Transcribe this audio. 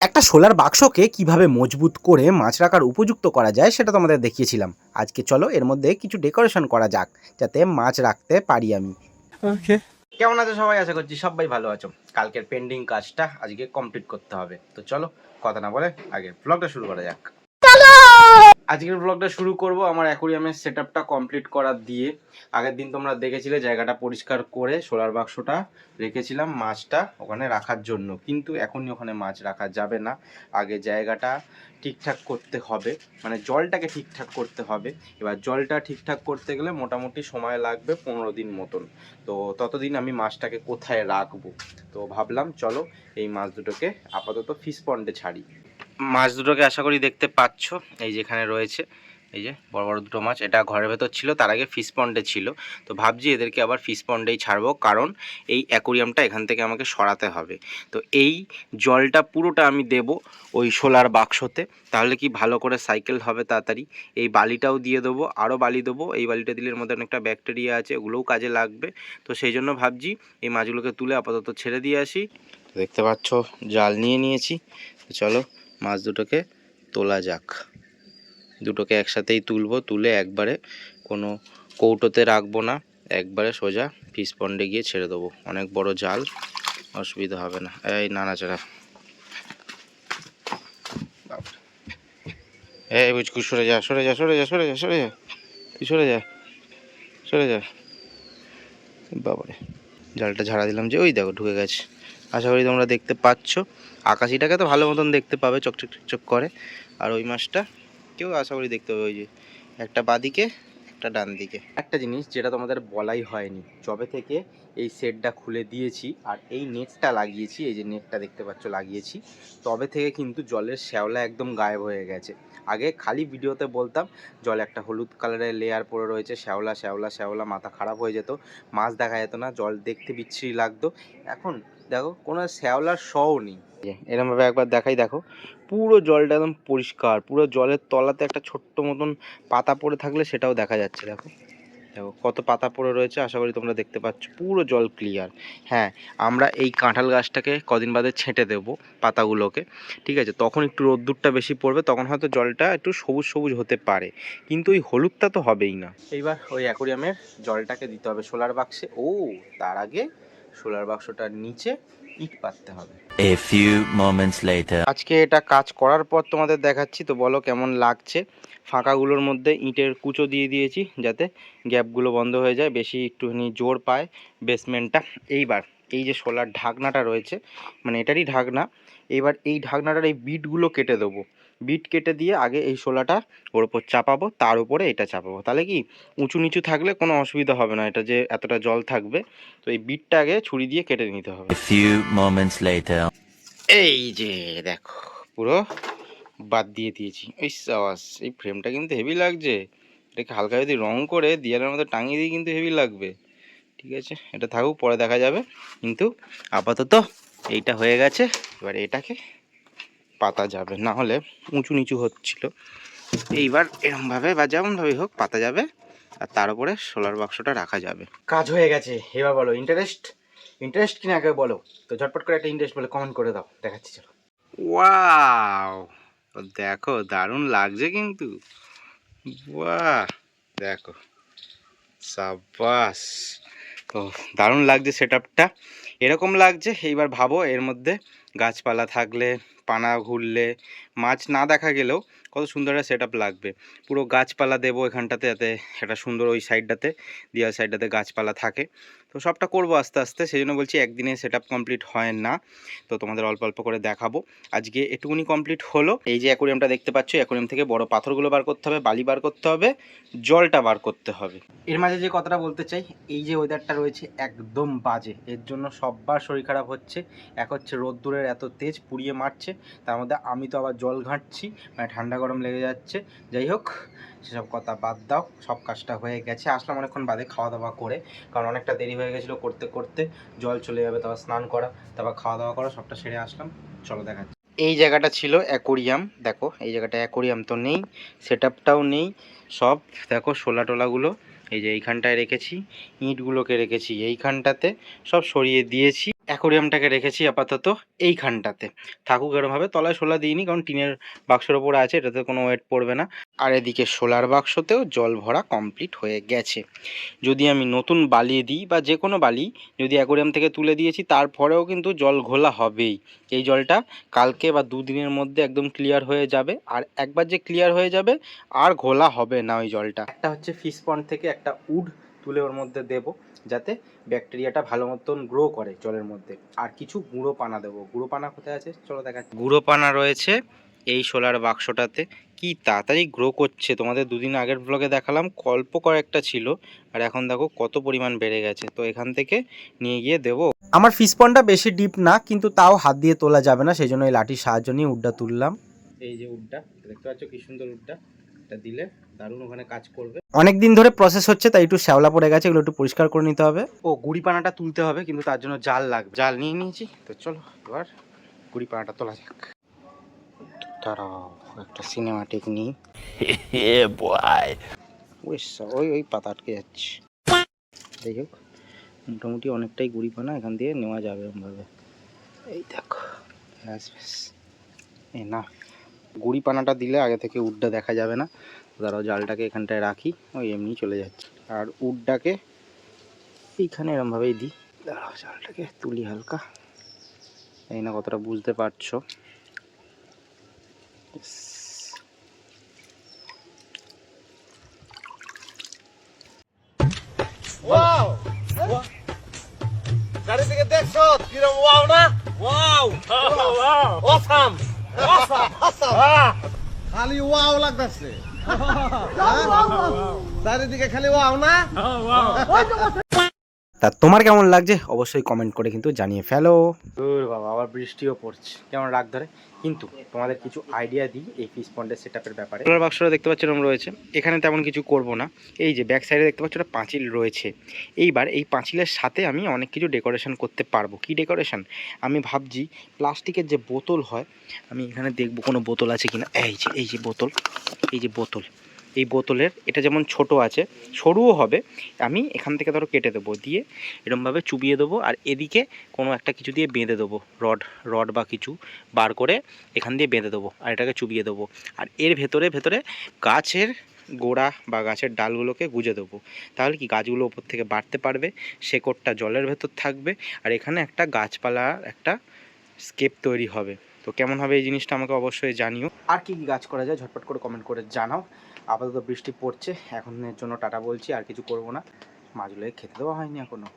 একটা সোলার বাক্সকে কিভাবে মজবুত করে মাছ রাখার উপযুক্ত করা যায় সেটা তোমাদের দেখিয়েছিলাম। আজকে চলো এর মধ্যে কিছু ডেকোরেশন করা যাক যাতে মাছ রাখতে পারি আমি। ওকে। কেমন আছো সবাই? আশা করছি সবাই ভালো আছো। কালকের পেন্ডিং কাজটা আজকে কমপ্লিট করতে হবে। তো চলো কথা না বলে আগে ব্লগটা শুরু করা যাক। আজকের ব্লগটা শুরু করব আমার অ্যাকোরিয়ামের সেটআপটা কমপ্লিট করা দিয়ে। আগের দিন তোমরা দেখেছিলে জায়গাটা পরিষ্কার করে সোলার বাক্সটা রেখেছিলাম মাছটা ওখানে রাখার জন্য, কিন্তু এখনই ওখানে মাছ রাখা যাবে না। আগে জায়গাটা ঠিকঠাক করতে হবে, মানে জলটাকে ঠিকঠাক করতে হবে। এবার জলটা ঠিকঠাক করতে গেলে মোটামুটি সময় লাগবে 15 দিন মতন। তো ততদিন আমি মাছটাকে কোথায় রাখবো? তো ভাবলাম চলো এই মাছ দুটোকে আপাতত ফিশ পন্ডে ছাড়ি। মাছ দুটোকে আশা করি দেখতে পাচ্ছ, এই যেখানে রয়েছে এই যে বড় বড় দুটো মাছ, এটা ঘরের ভেতর ছিল, তার আগে ফিশ পন্ডে ছিল। তো ভাবছি এদেরকে আবার ফিশ পন্ডেই ছাড়বো, কারণ এই অ্যাকোরিয়ামটা এখান থেকে আমাকে সরাতে হবে। তো এই জলটা পুরোটা আমি দেব ওই সোলার বাক্সতে, তাহলে কি ভালো করে সাইকেল হবে তাড়াতাড়ি। এই বালিটাও দিয়ে দেবো, আরও বালি দেবো। এই বালিটা দিলে এর মধ্যে অনেকটা ব্যাকটেরিয়া আছে, ওগুলোও কাজে লাগবে। তো সেই জন্য ভাবছি এই মাছগুলোকে তুলে আপাতত ছেড়ে দিয়ে আসি। দেখতে পাচ্ছ জাল নিয়ে নিয়েছি। তো চলো মাছ দুটোকে তোলা যাক। দুটোকে একসাথেই তুলবো, তুলে একবারে কোনো কৌটোতে রাখবো না, একবারে সোজা ফিশ পন্ডে গিয়ে ছেড়ে দেবো। অনেক বড় জাল, অসুবিধা হবে না। এই নাড়াচাড়া, এই বুঝকু সরে যা, সরে যা, সরে যা, সরে যা, সরে যা, তুই সরে যা, সরে যা। বাবারে, জালটা ঝাড়া দিলাম যে ওই দেখো ঢুকে গেছে। আশা করি তোমরা দেখতে পাচ্ছ। আকাশিটাকে তো ভালো মতন দেখতে পাবে, চকচক চকচক করে। আর ওই মাছটা কেউ আশা করি দেখতে পাবে, ওই যে একটা বাদিকে একটা ডান দিকে। একটা জিনিস যেটা তোমাদের বলাই হয়নি, যবে থেকে এই সেটটা খুলে দিয়েছি আর এই নেটটা লাগিয়েছি, এই যে নেটটা দেখতে পাচ্ছ লাগিয়েছি, তবে থেকে কিন্তু জলের শ্যাওলা একদম গায়েব হয়ে গেছে। আগে খালি ভিডিওতে বলতাম জলে একটা হলুদ কালারের লেয়ার পড়ে রয়েছে, শ্যাওলা শ্যাওলা শ্যাওলা, মাথা খারাপ হয়ে যেত, মাছ দেখা যেত না, জল দেখতে বিচ্ছিরি লাগতো। এখন দেখো কোনো শ্যাওলার শও নেই। এরমভাবে একবার দেখাই, দেখো পুরো জলটা একদম পরিষ্কার, পুরো জলের তলাতে একটা ছোট্ট মতন পাতা পড়ে থাকলে সেটাও দেখা যাচ্ছে। দেখো দেখো কত পাতা পড়ে রয়েছে, আশা করি তোমরা দেখতে পাচ্ছ, পুরো জল ক্লিয়ার। হ্যাঁ, আমরা এই কাঁঠাল গাছটাকে কদিন বাদে ছেঁটে দেবো পাতাগুলোকে, ঠিক আছে? তখন একটু রোদ্দুরটা বেশি পড়বে, তখন হয়তো জলটা একটু সবুজ সবুজ হতে পারে, কিন্তু ওই হলুদটা তো হবেই না। এইবার ওই অ্যাকোরিয়ামের জলটাকে দিতে হবে সোলার বাক্সে। ও তার আগে সোলার বাক্সটার নিচে ইট পাততে হবে। A few moments later. আজকে এটা কাজ করার পর তোমাদের দেখাচ্ছি, তো বলো কেমন লাগছে। ফাঁকাগুলোর মধ্যে ইটের কুচো দিয়ে দিয়েছি যাতে গ্যাপগুলো বন্ধ হয়ে যায়, বেশি একটুখানি জোর পায় বেসমেন্টটা। এইবার এই যে সোলার ঢাকনাটা রয়েছে, মানে এটারই ঢাকনা, এইবার এই ঢাকনাটার এই বিটগুলো কেটে দেবো। বিট কেটে দিয়ে আগে এই শোলাটা ওর ওপর চাপাবো, তার উপরে এটা চাপাবো, তাহলে কি উঁচু নিচু থাকলে কোনো অসুবিধা হবে না, এটা যে এতটা জল থাকবে। তো এই বিটটা আগে ছুরি দিয়ে কেটে নিতে হবে। A few moments later. এই যে দেখো পুরো বাদ দিয়ে দিয়েছি। এই সাবাস, এই ফ্রেমটা কিন্তু হেভি লাগছে। এটাকে হালকা যদি রং করে দেয়ালের মধ্যে টাঙিয়ে দিই কিন্তু হেভি লাগবে। ঠিক আছে, এটা থাকুক, পরে দেখা যাবে, কিন্তু আপাতত এইটা হয়ে গেছে। এবার এটাকে পাতা যাবে, না হলে উঁচু নিচু হচ্ছিল। এইবার এরমভাবে বা যেমনভাবেই হোক পাতা যাবে, আর তার উপরে সোলার বাক্সটা রাখা যাবে। কাজ হয়ে গেছে। এবার বলো ইন্টারেস্ট, ইন্টারেস্ট কিনা আগে বলো। তো ঝটপট করে একটা ইন্টারেস্ট বলে কমেন্ট করে দাও, দেখাচ্ছি চলো। ওয়াও, দেখো দারুণ লাগছে কিন্তু। বাহ, দেখো সাবাস, ও দারুণ লাগছে সেটআপটা। এরকম লাগছে। এইবার ভাবো এর মধ্যে গাছপালা থাকলে, পানা ঘুরলে, মাছ না দেখা গেলেও কত সুন্দর একটা সেটআপ লাগবে। পুরো গাছপালা দেবো এখানটাতে, যাতে একটা সুন্দর ওই সাইডটাতে, দেওয়াল সাইডটাতে গাছপালা থাকে। তো সবটা করবো আস্তে আস্তে, সেই জন্য বলছি একদিনে সেটআপ কমপ্লিট হয় না। তো তোমাদের অল্প অল্প করে দেখাবো। আজকে এটুকুনি কমপ্লিট হলো। এই যে অ্যাকোরিয়ামটা দেখতে পাচ্ছ, অ্যাকোরিয়াম থেকে বড় পাথরগুলো বার করতে হবে, বালি বার করতে হবে, জলটা বার করতে হবে। এর মাঝে যে কথাটা বলতে চাই, এই যে ওয়েদারটা রয়েছে একদম বাজে, এর জন্য সববার শরীর খারাপ হচ্ছে। এক হচ্ছে রোদ্দুরের এত তেজ পুড়িয়ে মারছে, তার মধ্যে আমি তো আবার জল ঘাঁটছি, মানে ঠান্ডা গরম লেগে যাচ্ছে। যাই হোক সেসব কথা বাদ দাও, সব কাজটা হয়ে গেছে। আসলাম অনেকক্ষণ বাদে খাওয়া দাওয়া করে, কারণ অনেকটা দেরি হয়ে গেছিলো করতে করতে। জল চলে যাবে, তারপর স্নান করা, তারপর খাওয়া দাওয়া করা, সবটা সেরে আসলাম। চলো দেখাচ্ছি। এই জায়গাটা ছিল অ্যাকোরিয়াম, দেখো এই জায়গাটা অ্যাকোরিয়াম তো নেই, সেটআপটাও নেই। সব দেখো শোলা টোলাগুলো এই যে এইখানটায় রেখেছি, ইঁটগুলোকে রেখেছি এইখানটাতে, সব সরিয়ে দিয়েছি। অ্যাকোরিয়ামটাকে রেখেছি আপাতত এইখানটাতে, থাকুক এরমভাবে। তলায় শোলা দিইনি, কারণ টিনের বাক্সের ওপরে আছে, এটাতে কোনো ওয়েট পড়বে না। আর এদিকে শোলার বাক্সতেও জল ভরা কমপ্লিট হয়ে গেছে। যদি আমি নতুন বালি দিই বা যে কোনো বালি যদি অ্যাকোরিয়াম থেকে তুলে দিয়েছি, তারপরেও কিন্তু জল ঘোলা হবেই। এই জলটা কালকে বা দুদিনের মধ্যে একদম ক্লিয়ার হয়ে যাবে। আর একবার যে ক্লিয়ার হয়ে যাবে আর ঘোলা হবে না ওই জলটা। একটা হচ্ছে ফিশ পন্ড থেকে একটা উড তুলে ওর মধ্যে দেব, যাতে ব্যাকটেরিয়াটা ভালো মতন গ্রো করে জলের মধ্যে। আর কিছু গুঁড়ো পানা দেবো। গুঁড়ো পানা কোথায় আছে চলো দেখা। গুঁড়ো পানা রয়েছে এই শোলার বাক্সটাতে। কি তাড়াতাড়ি গ্রো করছে, তোমাদের দুদিন আগের ব্লগে দেখালাম অল্প কয়েকটা ছিল, আর এখন দেখো কত পরিমাণ বেড়ে গেছে। তো এখান থেকে নিয়ে গিয়ে দেবো। আমার ফিশ পন্ডটা বেশি ডিপ না, কিন্তু তাও হাত দিয়ে তোলা যাবে না, সেই জন্য এই লাঠির সাহায্য নিয়ে উডটা তুললাম। এই যে উডটা দেখতে পাচ্ছ কি সুন্দর উডটা, এটা দিলে দারুণ ওখানে কাজ করবে। অনেক দিন ধরে প্রসেস হচ্ছে, তাই একটু শ্যাওলা পড়ে গেছে, এগুলো একটু পরিষ্কার করে নিতে হবে। ও গুড়ি পানাটা তুলতে হবে, কিন্তু তার জন্য জাল লাগবে। জাল নিয়ে নিয়েছি, তো চলো এবার গুড়ি পানাটা তোলা যাক। তারাও একটা সিনেমাটিক নিই। Yeah, boy. ওই ওই পাতা আটকে যাচ্ছে। যাই হোক, মোটামুটি অনেকটাই গুড়ি পানা এখান দিয়ে নেওয়া যাবে এরকমভাবে। এই দেখো, ব্যাস ব্যাস, এই না। গুড়ি পানাটা দিলে আগে থেকে উডটা দেখা যাবে না। দাঁড়াও, জালটাকে এখানটায় রাখি, ওই এমনি চলে যাচ্ছে। আর উডটাকে এইখানে এরমভাবেই দিই। দাঁড়াও, জালটাকে তুলি হালকা। এই না কতটা বুঝতে পারছো। ওয়াও গাড়ি থেকে দেখছো কিরম ওয়াও না ওয়াও অসাম অসাম খালি ওয়াও লাগতেছে চারিদিকে খালি ওয়াও না। তা তোমার কেমন লাগছে অবশ্যই কমেন্ট করে কিন্তু জানিয়ে ফেলো। বাবা, আবার বৃষ্টিও পড়ছে, কেমন রাগ ধরে। কিন্তু তোমাদের কিছু আইডিয়া দিই এই ফিশ পন্ডের সেটআপের ব্যাপারে। সোলার বাক্সটা দেখতে পাচ্ছ এরকম রয়েছে, এখানে তেমন কিছু করব না। এই যে ব্যাক সাইডে দেখতে পাচ্ছ একটা পাঁচিল রয়েছে। এইবার এই পাঁচিলের সাথে আমি অনেক কিছু ডেকোরেশন করতে পারবো। কি ডেকোরেশন? আমি ভাবছি প্লাস্টিকের যে বোতল হয়, আমি এখানে দেখবো কোনো বোতল আছে কিনা। এই যে বোতল, এই বোতলের এটা যেমন ছোট আছে, সরুও হবে। আমি এখান থেকে ধরো কেটে দেবো, দিয়ে এরমভাবে চুবিয়ে দেবো, আর এদিকে কোনো একটা কিছু দিয়ে বেঁধে দেবো, রড বা কিছু বার করে এখান দিয়ে বেঁধে দেবো, আর এটাকে চুবিয়ে দেবো। আর এর ভেতরে গাছের গোড়া বা গাছের ডালগুলোকে গুঁজে দেবো। তাহলে কি গাছগুলো ওপর থেকে বাড়তে পারবে, শেকড়টা জলের ভেতর থাকবে, আর এখানে একটা গাছপালার একটা স্কেপ তৈরি হবে। তো কেমন হবে এই জিনিসটা আমাকে অবশ্যই জানিও। আর কি কি গাছ করা যায় ঝটপট করে কমেন্ট করে জানাও। আপাতত বৃষ্টি পড়ছে, এখনের জন্য টাটা বলছি, আর কিছু করব না। মাছগুলোকে খেতে দেওয়া হয়নি এখনো।